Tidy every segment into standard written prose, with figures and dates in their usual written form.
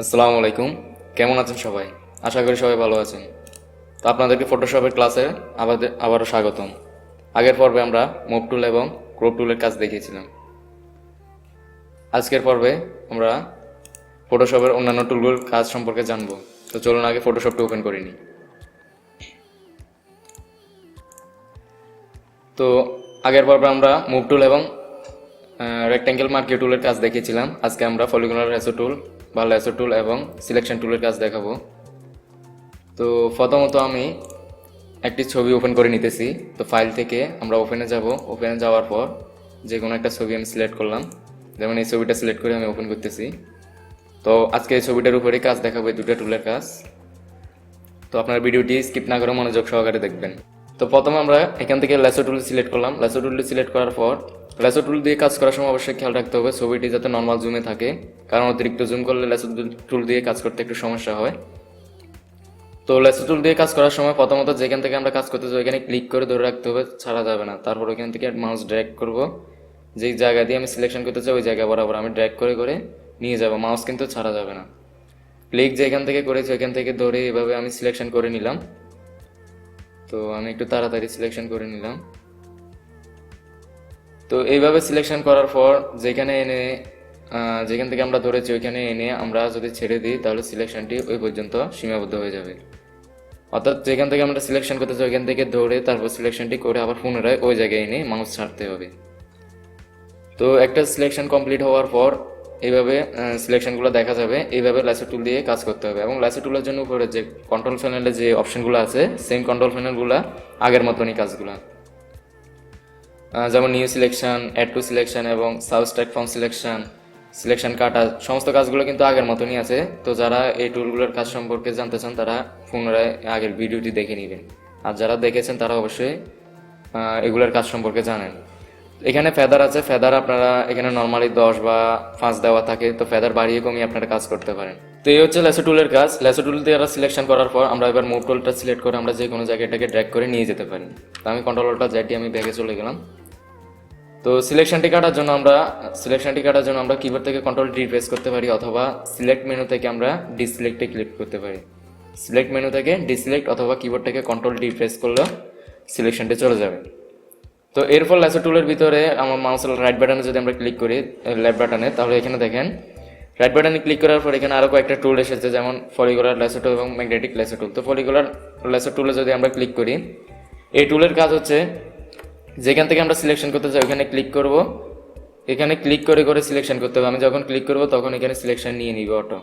আসসালামু আলাইকুম, কেমন আছেন সবাই? আশা করি সবাই ভালো আছেন। তো আপনাদেরকে ফটোশপের ক্লাসে আবারও স্বাগতম। আগের পর্বে আমরা মুভ টুল এবং ক্রপ টুলের কাজ দেখিয়েছিলাম। আজকের পর্বে আমরা ফটোশপের অন্যান্য টুলগুলোর কাজ সম্পর্কে জানব। তো চলুন আগে ফটোশপটা ওপেন করে নিই। তো আগের পর্বে আমরা মুভ টুল এবং রেক্ট্যাঙ্গেল মার্কিং টুলের কাজ দেখিয়েছিলাম। আজকে আমরা পলিগনাল ল্যাসো টুল বা ল্যাসো টুল এবং সিলেকশন টুলের কাজ দেখাবো। তো প্রথমত আমি একটি ছবি ওপেন করে নিতেছি। তো ফাইল থেকে আমরা ওপেনে যাব। ওপেনে যাওয়ার পর যে কোনো একটা ছবি আমি সিলেক্ট করলাম, যেমন এই ছবিটা সিলেক্ট করে আমি ওপেন করতেছি। তো আজকে এই ছবিটার উপরেই কাজ দেখাবো, এই দুটো টুলের কাজ। তো আপনার ভিডিওটি স্কিপ না করে মনোযোগ সহকারে দেখবেন। তো প্রথমে আমরা এখান থেকে ল্যাসো টুল সিলেক্ট করলাম। ল্যাসো টুলটি সিলেক্ট করার পর ল্যাসো টুল দিয়ে কাজ করার সময় অবশ্যই খেয়াল রাখতে হবে ছবিটি যাতে নর্মাল জুমে থাকে, কারণ অতিরিক্ত জুম করলে ল্যাসো টুল দিয়ে কাজ করতে একটু সমস্যা হয়। তো ল্যাসো টুল দিয়ে কাজ করার সময় প্রথমত যেখান থেকে আমরা কাজ করতে চাই ওইখানে ক্লিক করে ধরে রাখতে হবে, ছাড়া যাবে না। তারপর ওইখান থেকে মাউস ড্র্যাগ করব, যেই জায়গা দিয়ে আমি সিলেকশন করতে চাই ওই জায়গা বরাবর আমি ড্র্যাগ করে করে নিয়ে যাব। মাউস কিন্তু ছাড়া যাবে না। ক্লিক যেখান থেকে করেছি ওইখান থেকে ধরে এভাবে আমি সিলেকশন করে নিলাম। তো আমি একটু তাড়াতাড়ি সিলেকশন করে নিলাম। তো এইভাবে সিলেকশন করার পর যেখানে এনে যেখান থেকে আমরা ধরেছি ওইখানে এনে আমরা যদি ছেড়ে দিই তাহলে সিলেকশনটি ওই পর্যন্ত সীমাবদ্ধ হয়ে যাবে। অর্থাৎ যেখান থেকে আমরা সিলেকশন করতে চাই ওইখান থেকে ধরে তারপর সিলেকশনটি করে আবার পুনরায় ওই জায়গায় এনে মাউস ছাড়তে হবে। তো একটা সিলেকশন কমপ্লিট হওয়ার পর এইভাবে সিলেকশনগুলো দেখা যাবে। এইভাবে ল্যাসো টুল দিয়ে কাজ করতে হবে এবং ল্যাসো টুলের জন্য উপরে যে কন্ট্রোল প্যানেলে যে অপশনগুলো আছে সেম কন্ট্রোল প্যানেলগুলো আগের মতনই কাজগুলো, যেমন new selection, add to selection এবং সাবস্ট্রাক্ট ফ্রম সিলেকশন, সিলেকশন কাটা, সমস্ত কাজগুলো কিন্তু আগের মতনই আছে। তো যারা এই টুলগুলোর কাজ সম্পর্কে জানতে চান তারা পুনরায় আগের ভিডিওটি দেখে নেবেন, আর যারা দেখেছেন তারা অবশ্যই এগুলোর কাজ সম্পর্কে জানেন। এখানে ফেদার আছে, ফেদার আপনারা এখানে নর্মালি 10 বা 5 দেওয়া থাকে, তো ফেদার বাড়িয়ে কমিয়ে আপনারা কাজ করতে পারেন। তো এই হচ্ছে ল্যাসো টুলের কাজ। ল্যাসো টুল দিয়ে সিলেকশন করার পর আমরা এবার মুভ টুলটা সিলেক্ট করে আমরা যে কোনো জায়গাটাকে ড্র্যাগ করে নিয়ে যেতে পারি। তো আমি কন্ট্রোলটা জেড দিয়ে আমি ব্যাগে চলে গেলাম। তো সিলেকশনটি কাটার জন্য আমরা কিবোর্ড থেকে কন্ট্রোল ডি প্রেস করতে পারি, অথবা সিলেক্ট মেনু থেকে আমরা ডিসিলেক্টে ক্লিক করতে পারি। সিলেক্ট মেনু থেকে ডিসিলেক্ট অথবা কিবোর্ড থেকে কন্ট্রোল ডি প্রেস করলে সিলেকশনটি চলে যাবে। তো এরপর ল্যাসো টুলের ভিতরে আমার মাউসের রাইট বাটনে যদি আমরা ক্লিক করি লেফট বাটনে, তাহলে এখানে দেখেন রাইট বাটনে ক্লিক করার পর এখানে আরও কয়েকটা টুল এসেছে, যেমন পলিগনাল ল্যাসো টুল এবং ম্যাগনেটিক ল্যাসো টুল। তো পলিগনাল ল্যাসো টুলে যদি আমরা ক্লিক করি, এই টুলের কাজ হচ্ছে যেখান থেকে আমরা সিলেকশন করতে চাই ওখানে ক্লিক করব, এখানে ক্লিক করে করে সিলেকশন করতে হবে। আমি যখন ক্লিক করব তখন এখানে সিলেকশন নিয়ে নিবে অটো।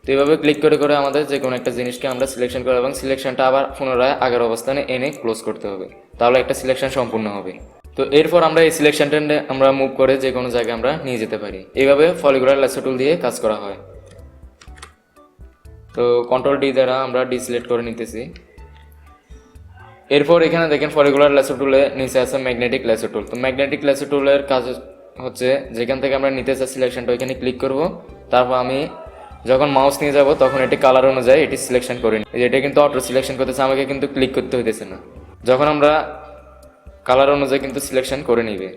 তো এইভাবে ক্লিক করে করে আমাদের যে কোনো একটা জিনিসকে আমরা সিলেকশন করব এবং সিলেকশনটা আবার পুনরায় আগের অবস্থানে এনে ক্লোজ করতে হবে, তাহলে একটা সিলেকশন সম্পূর্ণ হবে। তো এরপর আমরা এই সিলেকশনটা আমরা মুভ করে যে কোনো জায়গায় আমরা নিয়ে যেতে পারি। এইভাবে পলিগনাল ল্যাসো টুল দিয়ে কাজ করা হয়। তো কন্ট্রোল ডি দ্বারা আমরা ডিসিলেক্ট করে নিতেছি। এরপর এখানে দেখেন পলিগনাল ল্যাসো টুলে নিচে আছে ম্যাগনেটিক ল্যাসো টুল। তো ম্যাগনেটিক ল্যাসো টুলের কাজ হচ্ছে যেখান থেকে আমরা নিতে চাই সিলেকশনটা ওইখানে ক্লিক করব, তারপর আমি যখন মাউস নিয়ে যাব তখন এটি কালার অনুযায়ী এটি সিলেকশন করে নিই। এটা কিন্তু অটো সিলেকশন করতেছে, আমাকে কিন্তু ক্লিক করতে হইতেছে না। যখন আমরা কালার অনুযায়ী কিন্তু সিলেকশন করে নিবে।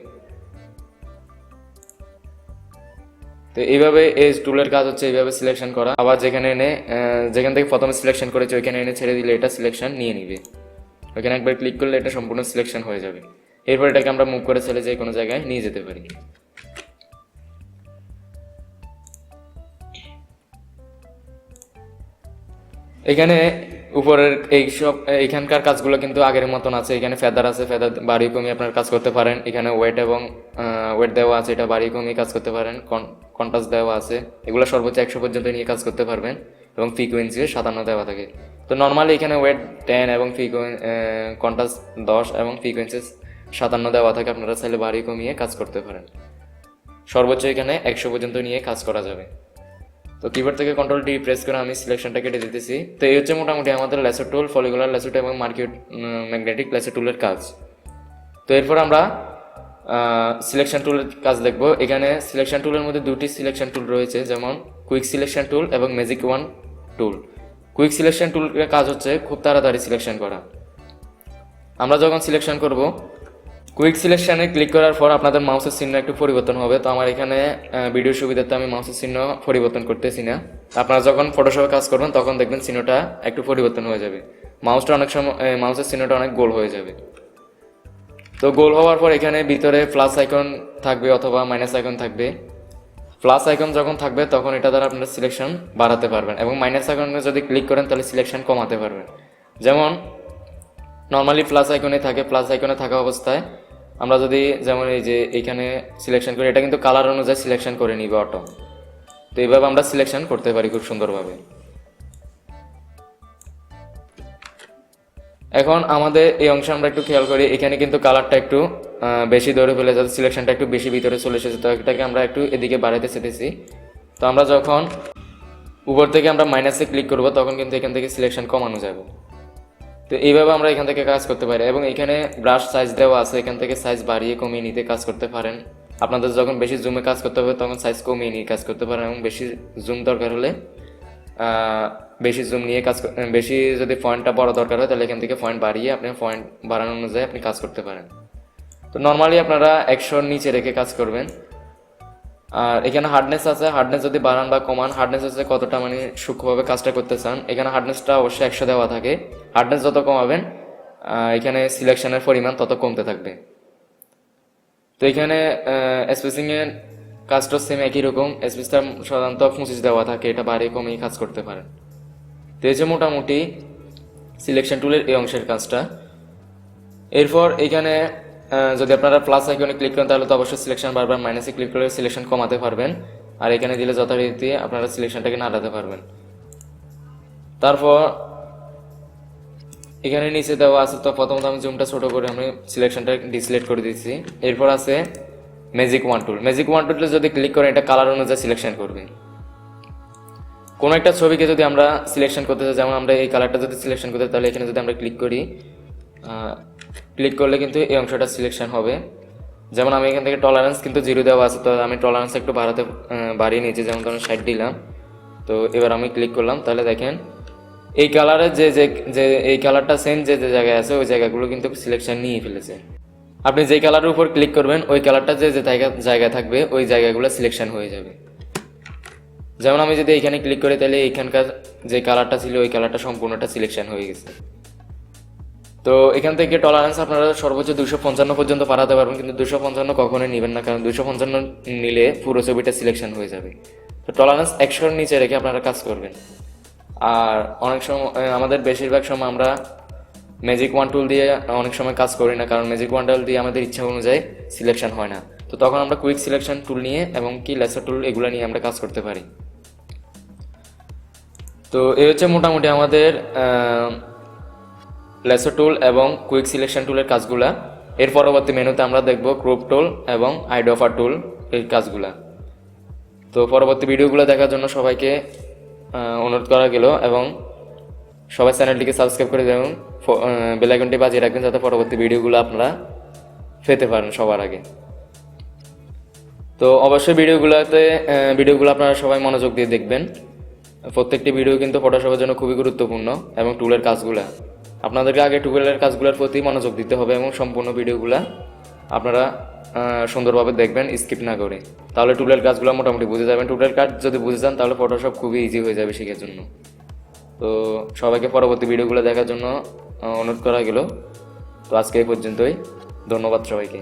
তো এইভাবে এই টুলের কাজ হচ্ছে এইভাবে সিলেকশন করা। আবার যেখানে এনে যেখান থেকে প্রথমে সিলেকশন করেছে ওইখানে এনে ছেড়ে দিলে এটা সিলেকশন নিয়ে নিবে। ওইখানে একবার ক্লিক করলে এটা সম্পূর্ণ সিলেকশন হয়ে যাবে। এরপর এটাকে আমরা মুভ করে ছেড়ে যে কোনো জায়গায় নিয়ে যেতে পারি। এখানে উপরের এইখানকার কাজগুলো কিন্তু আগের মতন আছে। এখানে ফেদার আছে, ফেদার বাড়িয়ে কমিয়ে আপনার কাজ করতে পারেন। এখানে ওয়েট এবং ওয়েট দেওয়া আছে, এটা বাড়িয়ে কমিয়ে কাজ করতে পারেন। কন্ট্রাস্ট দেওয়া আছে, এগুলো সর্বোচ্চ 100 পর্যন্ত নিয়ে কাজ করতে পারবেন এবং ফ্রিকোয়েন্সি 57 দেওয়া থাকে। তো নর্মালি এখানে ওয়েট 10 এবং কন্ট্রাস্ট 10 এবং ফ্রিকোয়েন্সি 57 দেওয়া থাকে। আপনারা চাইলে বাড়িয়ে কমিয়ে কাজ করতে পারেন। সর্বোচ্চ এখানে 100 পর্যন্ত নিয়ে কাজ করা যাবে। তো কিবোর্ড থেকে কন্ট্রোল ডি প্রেস করে আমি সিলেকশনটা কেটে দিতেছি। তো এই হচ্ছে মোটামুটি আমাদের ল্যাসো টুল, পলিগনাল ল্যাসো টুল এবং ম্যাগনেটিক ল্যাসো টুলের কাজ। তো এরপর আমরা সিলেকশন টুলের কাজ দেখব। এখানে সিলেকশন টুলের মধ্যে দুটি সিলেকশন টুল রয়েছে, যেমন কুইক সিলেকশন টুল এবং ম্যাজিক ওয়ান টুল। কুইক সিলেকশন টুলের কাজ হচ্ছে খুব তাড়াতাড়ি সিলেকশন করা। আমরা যখন সিলেকশন করব কুইক সিলেকশানে ক্লিক করার পর আপনাদের মাউসের চিহ্ন একটু পরিবর্তন হবে। তো আমার এখানে ভিডিও সুবিধাতে আমি মাউসের চিহ্ন পরিবর্তন করতেছি না। আপনারা যখন ফটোশপে কাজ করবেন তখন দেখবেন চিহ্নটা একটু পরিবর্তন হয়ে যাবে, মাউসটা অনেক সময় মাউসের চিহ্নটা অনেক গোল হয়ে যাবে। তো গোল হওয়ার পর এখানে ভিতরে প্লাস আইকন থাকবে অথবা মাইনাস আইকন থাকবে। প্লাস আইকন যখন থাকবে তখন এটা দ্বারা আপনারা সিলেকশন বাড়াতে পারবেন, এবং মাইনাস আইকনে যদি ক্লিক করেন তাহলে সিলেকশন কমাতে পারবেন। যেমন নর্মালি প্লাস আইকনে থাকে, প্লাস আইকনে থাকা অবস্থায় আমরা যদি যেমন এই যে এইখানে সিলেকশন করি, এটা কিন্তু কালার অনুযায়ী সিলেকশন করে নিবে অটো। তো এইভাবে আমরা সিলেকশন করতে পারি খুব সুন্দরভাবে। এখন আমাদের এই অংশে আমরা একটু খেয়াল করি, এখানে কিন্তু কালারটা একটু বেশি ধরে ফেলে যাচ্ছে, সিলেকশনটা একটু বেশি ভিতরে চলে এসেছে। তো এটাকে আমরা একটু এদিকে বাড়াইতে চেয়েছি। তো আমরা যখন উপর থেকে আমরা মাইনাসে ক্লিক করব তখন কিন্তু এখান থেকে সিলেকশন কমানো যাবে। তো এইভাবে আমরা এখান থেকে কাজ করতে পারি, এবং এখানে ব্রাশ সাইজ দেওয়া আছে, এখান থেকে সাইজ বাড়িয়ে কমিয়ে নিতে কাজ করতে পারেন। আপনাদের যখন বেশি জুমে কাজ করতে হবে তখন সাইজ কমিয়ে নিয়ে কাজ করতে পারেন, এবং বেশি জুম দরকার হলে বেশি জুম নিয়ে কাজ, বেশি যদি পয়েন্টটা বড় দরকার হয় তাহলে এখান থেকে পয়েন্ট বাড়িয়ে আপনি পয়েন্ট বাড়ানো অনুযায়ী আপনি কাজ করতে পারেন। তো নর্মালি আপনারা 100 নিচে রেখে কাজ করবেন। আর এখানে হার্ডনেস আছে, হার্ডনেস যদি বাড়ান বা কমান, হার্ডনেস হচ্ছে কতটা মানে সূক্ষ্মভাবে কাজটা করতে চান। এখানে হার্ডনেসটা অবশ্যই 100 দেওয়া থাকে। হার্ডনেস যত কমাবেন এখানে সিলেকশনের পরিমাণ তত কমতে থাকবে। তো এখানে স্পেসিংয়ের কাজটা সেম একই রকম, স্পেসটা সাধারণত 25 দেওয়া থাকে, এটা বাড়িয়ে কমিয়ে কাজ করতে পারেন। তো এই যে মোটামুটি সিলেকশন টুলের এই অংশের কাজটা। এরপর এখানে যদি আপনারা প্লাস আইকনে ক্লিক করেন তাহলে তো অবশ্যই সিলেকশন বারবার, মাইনাসে ক্লিক করে সিলেকশন কমাতে পারবেন, আর এখানে দিলে যথারীতি আপনারা সিলেকশনটাকে নাড়াতে পারবেন। তারপর এখানে নিচে দেওয়া আছে, তো প্রথমত আমি জুমটা ছোট করে আমি সিলেকশনটা ডিসলেক্ট করে দিচ্ছি। এরপর আছে ম্যাজিক ওয়ান টুল। ম্যাজিক ওয়ান টুলে যদি ক্লিক করেন এটা কালার অনুযায়ী সিলেকশন করবে। কোনো একটা ছবিকে যদি আমরা সিলেকশন করতে চাই, যেমন আমরা এই কালারটা যদি সিলেকশন করতে, তাহলে এখানে যদি আমরা ক্লিক করি, ক্লিক করলে কিন্তু এই অংশটা সিলেকশন হবে। যেমন আমি এখান থেকে টলারেন্স কিন্তু 0 দেওয়া আছে, তো আমি টলারেন্স একটু বাড়িয়ে নিয়েছি, যেমন ধরুন 60 দিলাম। তো এবার আমি ক্লিক করলাম, তাহলে দেখেন এই কালারের যে এই কালারটা সেম যে জায়গায় আছে ওই জায়গাগুলো কিন্তু সিলেকশন নিয়ে ফেলেছে। আপনি যে কালারের উপর ক্লিক করবেন ওই কালারটা যে জায়গায় থাকবে ওই জায়গাগুলো সিলেকশন হয়ে যাবে। যেমন আমি যদি এখানে ক্লিক করি তাহলে এখানকার যে কালারটা ছিল ওই কালারটা সম্পূর্ণটা সিলেকশন হয়ে গেছে। তো এখান থেকে টলারেন্স আপনারা সর্বোচ্চ 255 পর্যন্ত বাড়াতে পারবেন, কিন্তু 255 কখনোই নেবেন না, কারণ 255 নিলে পুরো ছবিটা সিলেকশন হয়ে যাবে। তো টলারেন্স 100-র নিচে রেখে আপনারা কাজ করবেন। আর অনেক সময় আমাদের বেশিরভাগ সময় আমরা ম্যাজিক ওয়ান টুল দিয়ে অনেক সময় কাজ করি না, কারণ ম্যাজিক ওয়ান টুল দিয়ে আমাদের ইচ্ছা অনুযায়ী সিলেকশন হয় না। তো তখন আমরা কুইক সিলেকশন টুল নিয়ে এবং কি ল্যাসো টুল এগুলো নিয়ে আমরা কাজ করতে পারি। তো এই হচ্ছে মোটামুটি আমাদের ল্যাসো টুল এবং কুইক সিলেকশন টুলের কাজগুলা। এর পরবর্তী মেনুতে আমরা দেখব ক্রপ টুল এবং আইডোফার টুল এই কাজগুলা। তো পরবর্তী ভিডিওগুলো দেখার জন্য সবাইকে অনুরোধ করা গেল, এবং সবাই চ্যানেলটিকে সাবস্ক্রাইব করে দেবেন, বেল আইকনটি বাজিয়ে রাখবেন যাতে পরবর্তী ভিডিওগুলো আপনারা পেতে পারেন সবার আগে। তো অবশ্যই ভিডিওগুলো আপনারা সবাই মনোযোগ দিয়ে দেখবেন। প্রত্যেকটি ভিডিও কিন্তু ফটোশপের জন্য খুবই গুরুত্বপূর্ণ, এবং টুলের কাজগুলা আপনাদেরকে আগে টুলের কাজগুলোর প্রতি মনোযোগ দিতে হবে, এবং সম্পূর্ণ ভিডিওগুলা আপনারা সুন্দরভাবে দেখবেন স্কিপ না করে, তাহলে টুলের কাজগুলো মোটামুটি বুঝে যাবেন। টুলের কাজ যদি বুঝে যান তাহলে ফটোশপ খুবই ইজি হয়ে যাবে শেখার জন্য। তো সবাইকে পরবর্তী ভিডিওগুলো দেখার জন্য অনুরোধ করা গেল। তো আজকে এই পর্যন্তই, ধন্যবাদ সবাইকে।